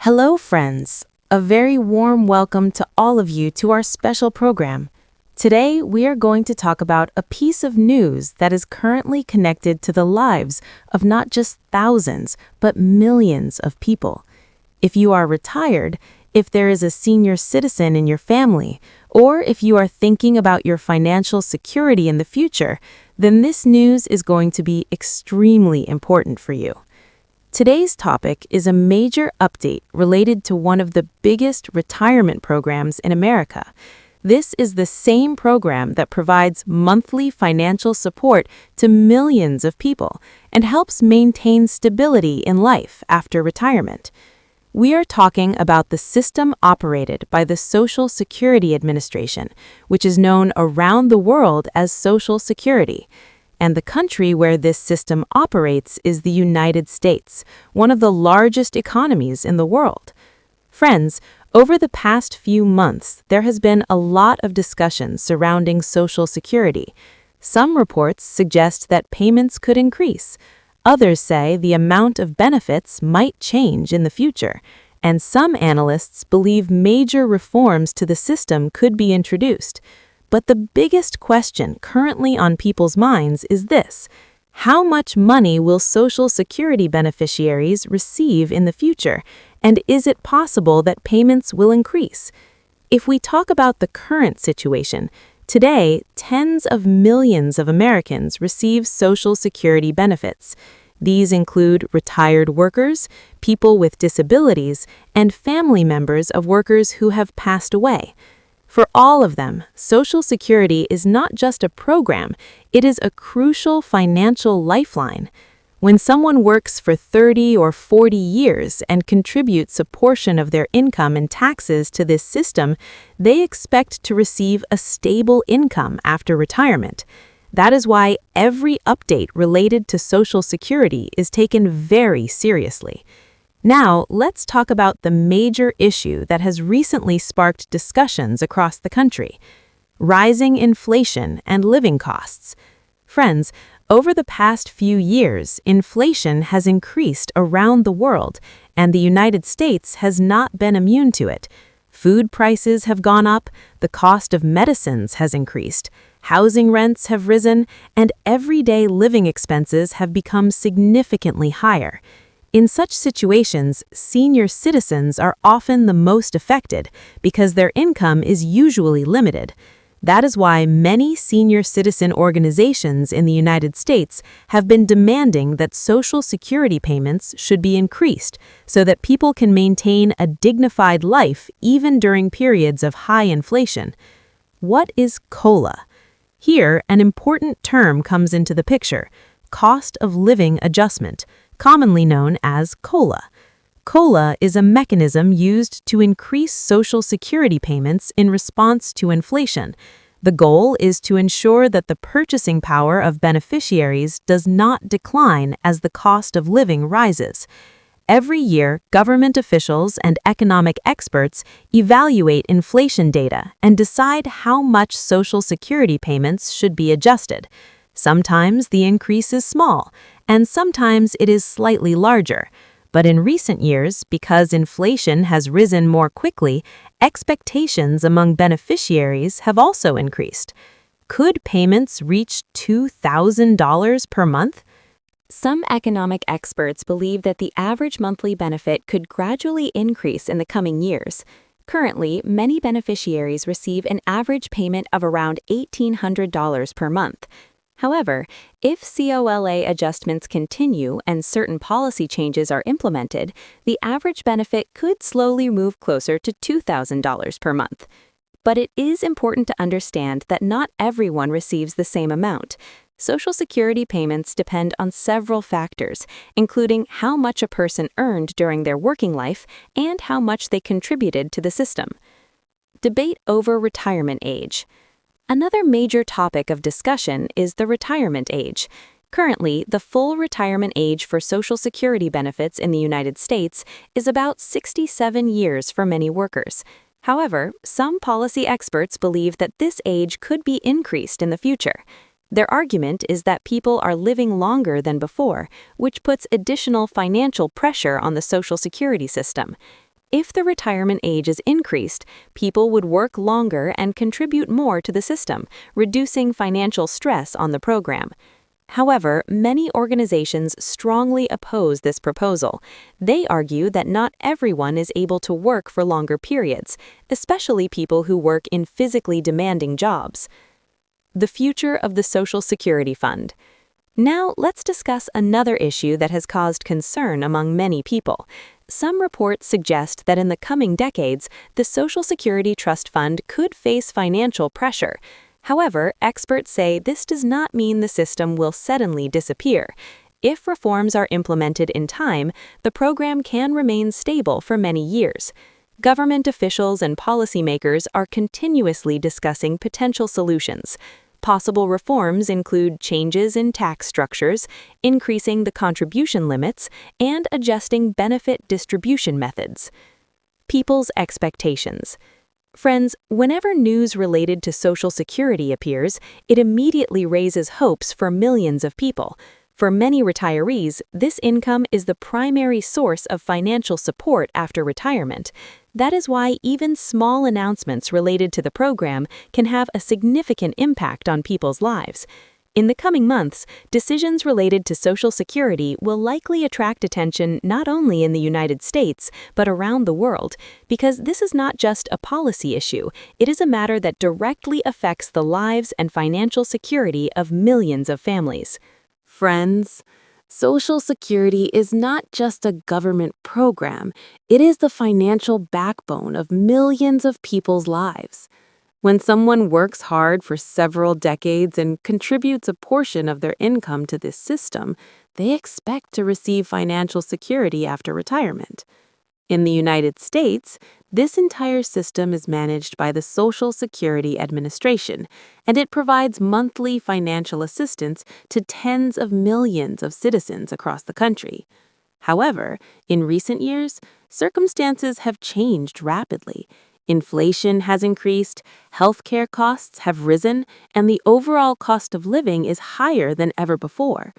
Hello, friends. A very warm welcome to all of you to our special program. Today, we are going to talk about a piece of news that is currently connected to the lives of not just thousands, but millions of people. If you are retired, if there is a senior citizen in your family, or if you are thinking about your financial security in the future, then this news is going to be extremely important for you. Today's topic is a major update related to one of the biggest retirement programs in America. This is the same program that provides monthly financial support to millions of people and helps maintain stability in life after retirement. We are talking about the system operated by the Social Security Administration, which is known around the world as Social Security. And the country where this system operates is the United States, one of the largest economies in the world. Friends, over the past few months, there has been a lot of discussion surrounding Social Security. Some reports suggest that payments could increase. Others say the amount of benefits might change in the future. And some analysts believe major reforms to the system could be introduced. But the biggest question currently on people's minds is this: how much money will Social Security beneficiaries receive in the future, and is it possible that payments will increase? If we talk about the current situation, today, tens of millions of Americans receive Social Security benefits. These include retired workers, people with disabilities, and family members of workers who have passed away. For all of them, Social Security is not just a program, it is a crucial financial lifeline. When someone works for 30 or 40 years and contributes a portion of their income and taxes to this system, they expect to receive a stable income after retirement. That is why every update related to Social Security is taken very seriously. Now, let's talk about the major issue that has recently sparked discussions across the country: rising inflation and living costs. Friends, over the past few years, inflation has increased around the world, and the United States has not been immune to it. Food prices have gone up, the cost of medicines has increased, housing rents have risen, and everyday living expenses have become significantly higher. In such situations, senior citizens are often the most affected because their income is usually limited. That is why many senior citizen organizations in the United States have been demanding that Social Security payments should be increased so that people can maintain a dignified life even during periods of high inflation. What is COLA? Here, an important term comes into the picture: cost of living adjustment, commonly known as COLA. COLA is a mechanism used to increase Social Security payments in response to inflation. The goal is to ensure that the purchasing power of beneficiaries does not decline as the cost of living rises. Every year, government officials and economic experts evaluate inflation data and decide how much Social Security payments should be adjusted. Sometimes the increase is small, and sometimes it is slightly larger. But in recent years, because inflation has risen more quickly, expectations among beneficiaries have also increased. Could payments reach $2,000 per month? Some economic experts believe that the average monthly benefit could gradually increase in the coming years. Currently, many beneficiaries receive an average payment of around $1,800 per month. However, if COLA adjustments continue and certain policy changes are implemented, the average benefit could slowly move closer to $2,000 per month. But it is important to understand that not everyone receives the same amount. Social Security payments depend on several factors, including how much a person earned during their working life and how much they contributed to the system. Debate over retirement age. Another major topic of discussion is the retirement age. Currently, the full retirement age for Social Security benefits in the United States is about 67 years for many workers. However, some policy experts believe that this age could be increased in the future. Their argument is that people are living longer than before, which puts additional financial pressure on the Social Security system. If the retirement age is increased, people would work longer and contribute more to the system, reducing financial stress on the program. However, many organizations strongly oppose this proposal. They argue that not everyone is able to work for longer periods, especially people who work in physically demanding jobs. The future of the Social Security Fund. Now, let's discuss another issue that has caused concern among many people. Some reports suggest that in the coming decades, the Social Security Trust Fund could face financial pressure. However, experts say this does not mean the system will suddenly disappear. If reforms are implemented in time, the program can remain stable for many years. Government officials and policymakers are continuously discussing potential solutions. Possible reforms include changes in tax structures, increasing the contribution limits, and adjusting benefit distribution methods. People's expectations. Friends, whenever news related to Social Security appears, it immediately raises hopes for millions of people. For many retirees, this income is the primary source of financial support after retirement. That is why even small announcements related to the program can have a significant impact on people's lives. In the coming months, decisions related to Social Security will likely attract attention not only in the United States, but around the world, because this is not just a policy issue, it is a matter that directly affects the lives and financial security of millions of families. Friends, Social Security is not just a government program, it is the financial backbone of millions of people's lives. When someone works hard for several decades and contributes a portion of their income to this system, they expect to receive financial security after retirement. In the United States, this entire system is managed by the Social Security Administration, and it provides monthly financial assistance to tens of millions of citizens across the country. However, in recent years, circumstances have changed rapidly. Inflation has increased, healthcare costs have risen, and the overall cost of living is higher than ever before.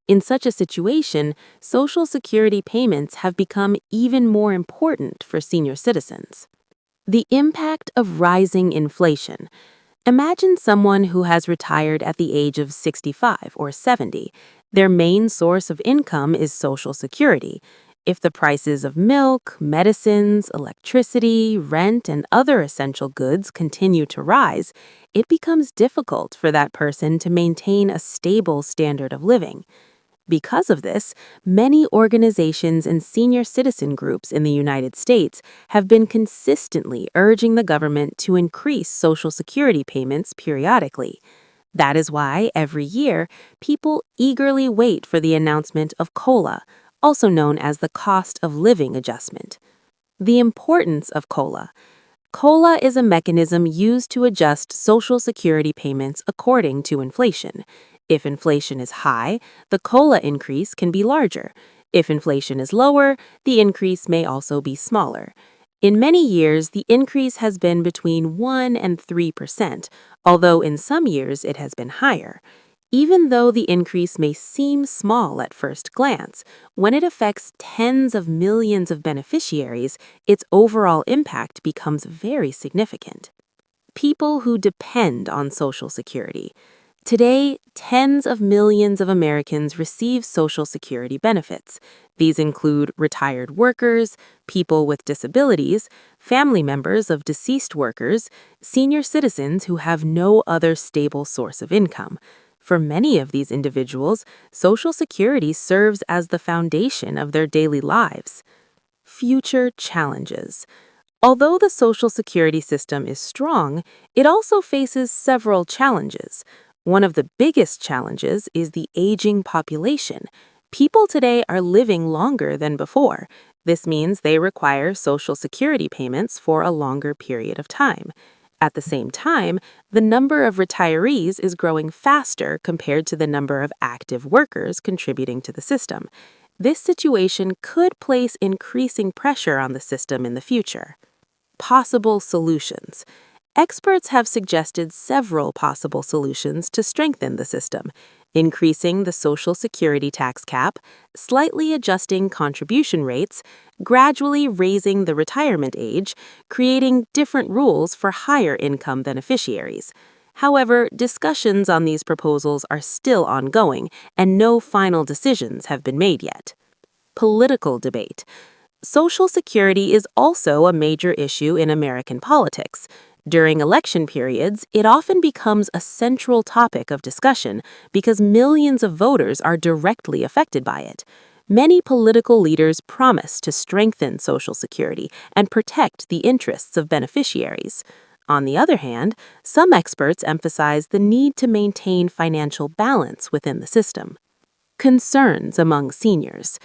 In such a situation, Social Security payments have become even more important for senior citizens. The impact of rising inflation. Imagine someone who has retired at the age of 65 or 70. Their main source of income is Social Security. If the prices of milk, medicines, electricity, rent, and other essential goods continue to rise, it becomes difficult for that person to maintain a stable standard of living. Because of this, many organizations and senior citizen groups in the United States have been consistently urging the government to increase Social Security payments periodically. That is why, every year, people eagerly wait for the announcement of COLA, also known as the Cost of Living Adjustment. The importance of COLA. COLA is a mechanism used to adjust Social Security payments according to inflation. If inflation is high, the COLA increase can be larger. If inflation is lower, the increase may also be smaller. In many years, the increase has been between 1 and 3%, although in some years it has been higher. Even though the increase may seem small at first glance, when it affects tens of millions of beneficiaries, its overall impact becomes very significant. People who depend on Social Security. Today, tens of millions of Americans receive Social Security benefits. These include retired workers, people with disabilities, family members of deceased workers, senior citizens who have no other stable source of income. For many of these individuals, Social Security serves as the foundation of their daily lives. Future challenges. Although the Social Security system is strong, it also faces several challenges. One of the biggest challenges is the aging population. People today are living longer than before. This means they require Social Security payments for a longer period of time. At the same time, the number of retirees is growing faster compared to the number of active workers contributing to the system. This situation could place increasing pressure on the system in the future. Possible solutions. Experts have suggested several possible solutions to strengthen the system. increasing the Social Security tax cap, slightly adjusting contribution rates, gradually raising the retirement age, creating different rules for higher income beneficiaries. However, discussions on these proposals are still ongoing, and no final decisions have been made yet. Political debate. Social Security is also a major issue in American politics. During election periods, it often becomes a central topic of discussion because millions of voters are directly affected by it. Many political leaders promise to strengthen Social Security and protect the interests of beneficiaries. On the other hand, some experts emphasize the need to maintain financial balance within the system. Concerns among seniors.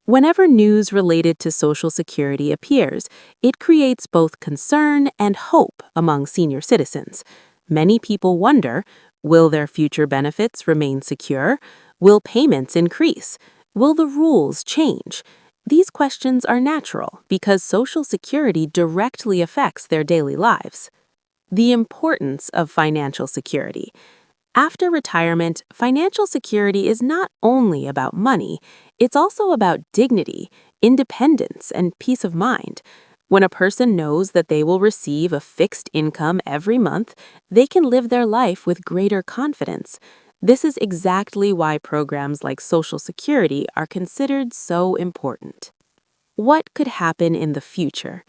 Whenever news related to Social Security appears, it creates both concern and hope among senior citizens. Many people wonder, will their future benefits remain secure? Will payments increase? Will the rules change? These questions are natural because Social Security directly affects their daily lives. The importance of financial security. After retirement, financial security is not only about money, it's also about dignity, independence, and peace of mind. When a person knows that they will receive a fixed income every month, they can live their life with greater confidence. This is exactly why programs like Social Security are considered so important. What could happen in the future?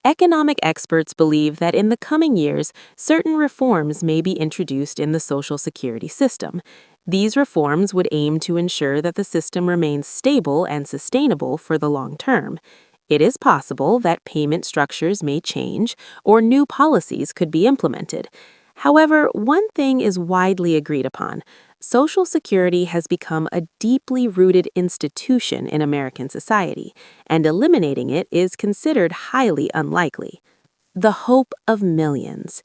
Economic experts believe that in the coming years, certain reforms may be introduced in the Social Security system. These reforms would aim to ensure that the system remains stable and sustainable for the long term. It is possible that payment structures may change or new policies could be implemented. However, one thing is widely agreed upon. Social Security has become a deeply rooted institution in American society, and eliminating it is considered highly unlikely. The hope of millions.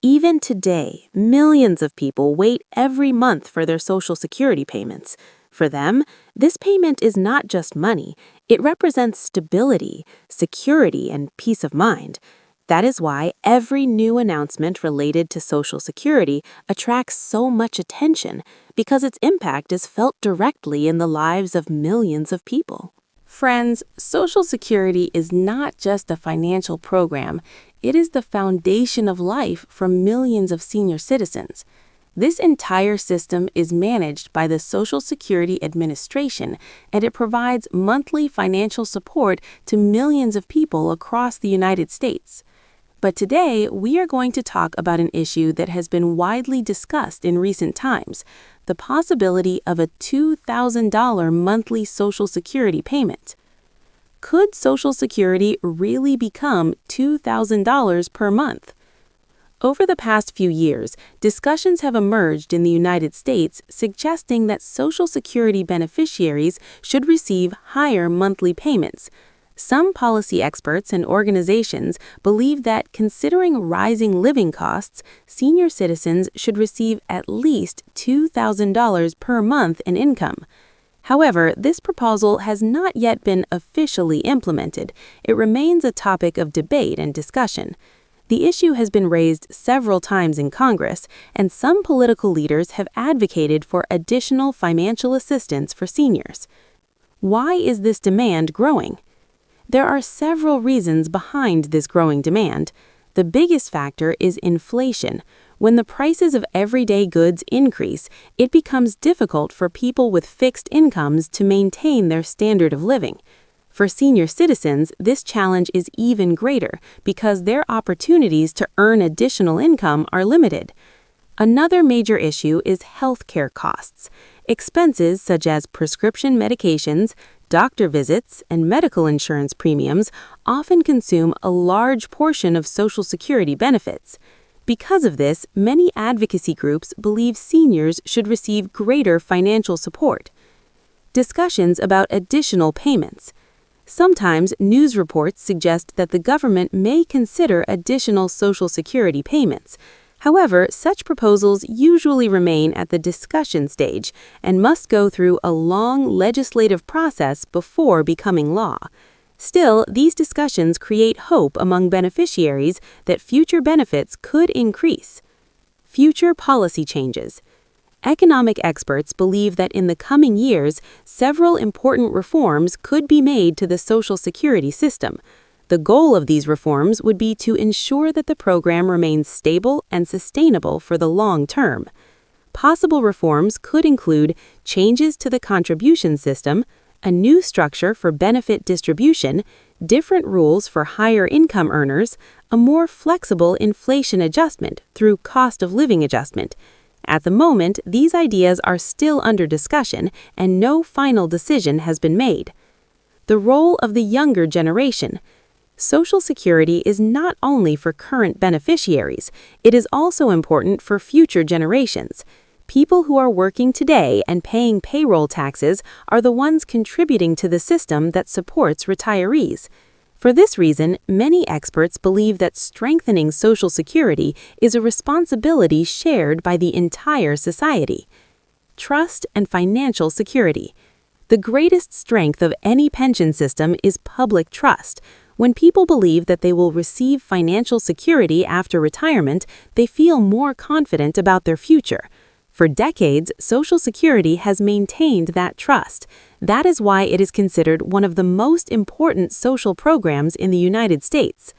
Even today, millions of people wait every month for their Social Security payments. For them, this payment is not just money, it represents stability, security, and peace of mind. That is why every new announcement related to Social Security attracts so much attention, because its impact is felt directly in the lives of millions of people. Friends, Social Security is not just a financial program, it is the foundation of life for millions of senior citizens. This entire system is managed by the Social Security Administration, and it provides monthly financial support to millions of people across the United States. But today, we are going to talk about an issue that has been widely discussed in recent times, the possibility of a $2,000 monthly Social Security payment. Could Social Security really become $2,000 per month? Over the past few years, discussions have emerged in the United States suggesting that Social Security beneficiaries should receive higher monthly payments. Some policy experts and organizations believe that, considering rising living costs, senior citizens should receive at least $2,000 per month in income. However, this proposal has not yet been officially implemented. It remains a topic of debate and discussion. The issue has been raised several times in Congress, and some political leaders have advocated for additional financial assistance for seniors. Why is this demand growing? There are several reasons behind this growing demand. The biggest factor is inflation. When the prices of everyday goods increase, it becomes difficult for people with fixed incomes to maintain their standard of living. For senior citizens, this challenge is even greater because their opportunities to earn additional income are limited. Another major issue is healthcare costs. Expenses such as prescription medications, doctor visits, and medical insurance premiums often consume a large portion of Social Security benefits. Because of this, many advocacy groups believe seniors should receive greater financial support. Discussions about additional payments. Sometimes news reports suggest that the government may consider additional Social Security payments. However, such proposals usually remain at the discussion stage and must go through a long legislative process before becoming law. Still, these discussions create hope among beneficiaries that future benefits could increase. Future policy changes. Economic experts believe that in the coming years, several important reforms could be made to the Social Security system. The goal of these reforms would be to ensure that the program remains stable and sustainable for the long term. Possible reforms could include changes to the contribution system, a new structure for benefit distribution, different rules for higher income earners, a more flexible inflation adjustment through cost of living adjustment. At the moment, these ideas are still under discussion and no final decision has been made. The role of the younger generation. Social Security is not only for current beneficiaries, it is also important for future generations. People who are working today and paying payroll taxes are the ones contributing to the system that supports retirees. For this reason, many experts believe that strengthening Social Security is a responsibility shared by the entire society. Trust and financial security. The greatest strength of any pension system is public trust. When people believe that they will receive financial security after retirement, they feel more confident about their future. For decades, Social Security has maintained that trust. That is why it is considered one of the most important social programs in the United States.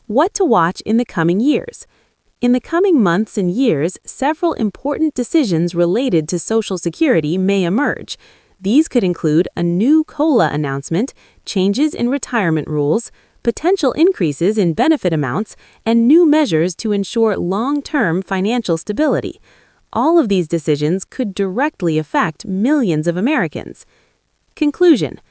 What to watch in the coming years? In the coming months and years, several important decisions related to Social Security may emerge. These could include a new COLA announcement, changes in retirement rules, potential increases in benefit amounts, and new measures to ensure long-term financial stability. All of these decisions could directly affect millions of Americans. Conclusion.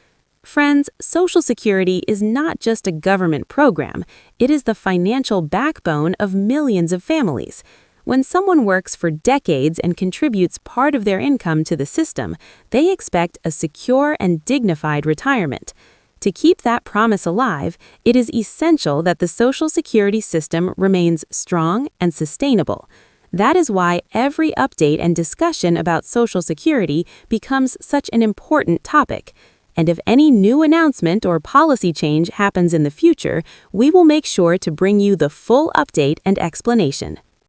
Friends, Social Security is not just a government program, it is the financial backbone of millions of families. When someone works for decades and contributes part of their income to the system, they expect a secure and dignified retirement. To keep that promise alive, it is essential that the Social Security system remains strong and sustainable. That is why every update and discussion about Social Security becomes such an important topic. And if any new announcement or policy change happens in the future, we will make sure to bring you the full update and explanation.